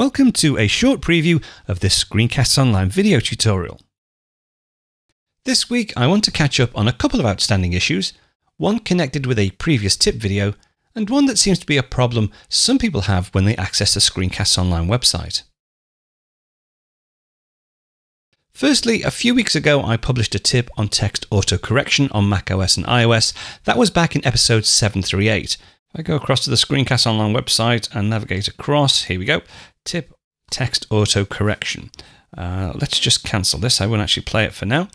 Welcome to a short preview of this Screencasts Online video tutorial. This week I want to catch up on a couple of outstanding issues, one connected with a previous tip video, and one that seems to be a problem some people have when they access the Screencasts Online website. Firstly, a few weeks ago I published a tip on text autocorrection on macOS and iOS. That was back in episode 738. If I go across to the Screencasts Online website and navigate across, here we go, tip text autocorrection. Let's just cancel this, I won't actually play it for now.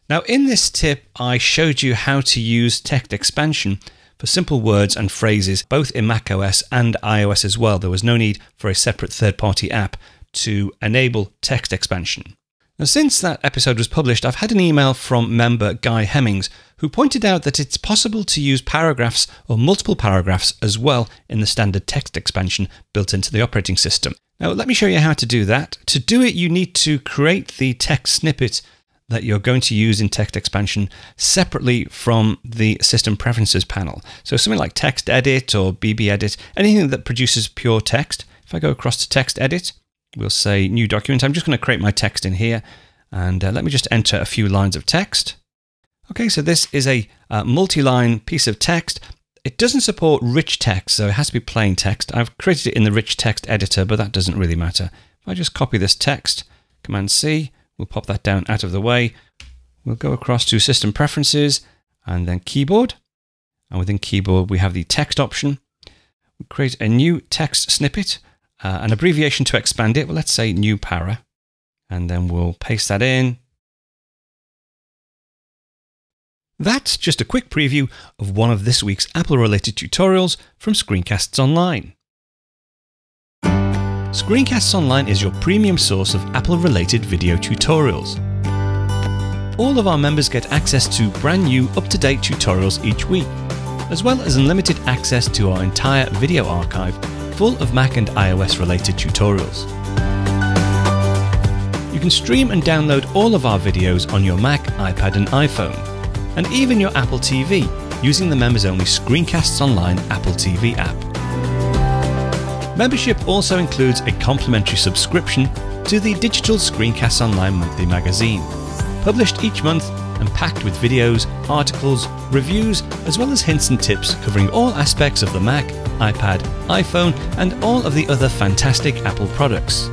Now in this tip I showed you how to use text expansion for simple words and phrases both in macOS and iOS as well. There was no need for a separate third-party app to enable text expansion. Now, since that episode was published, I've had an email from member Guy Hemmings who pointed out that it's possible to use paragraphs or multiple paragraphs as well in the standard text expansion built into the operating system. Now, let me show you how to do that. To do it, you need to create the text snippet that you're going to use in text expansion separately from the system preferences panel. So something like text edit or BB edit, anything that produces pure text. If I go across to text edit, we'll say new document. I'm just going to create my text in here and let me just enter a few lines of text. Okay, so this is a multi-line piece of text. It doesn't support rich text, so it has to be plain text. I've created it in the rich text editor, but that doesn't really matter. If I just copy this text, Command C, we'll pop that down out of the way. We'll go across to System Preferences and then Keyboard. And within Keyboard, we have the text option. We'll create a new text snippet. An abbreviation to expand it, well, let's say new para, and then we'll paste that in. That's just a quick preview of one of this week's Apple-related tutorials from Screencasts Online. Screencasts Online is your premium source of Apple-related video tutorials. All of our members get access to brand new, up-to-date tutorials each week, as well as unlimited access to our entire video archive full of Mac and iOS related tutorials. You can stream and download all of our videos on your Mac, iPad and iPhone, and even your Apple TV using the members only Screencasts Online Apple TV app. Membership also includes a complimentary subscription to the digital Screencasts Online monthly magazine, published each month and packed with videos, articles, reviews, as well as hints and tips covering all aspects of the Mac, iPad, iPhone, and all of the other fantastic Apple products.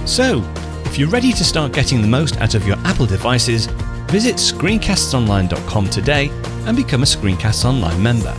So, if you're ready to start getting the most out of your Apple devices, visit ScreenCastsOnline.com today and become a Screencasts Online member.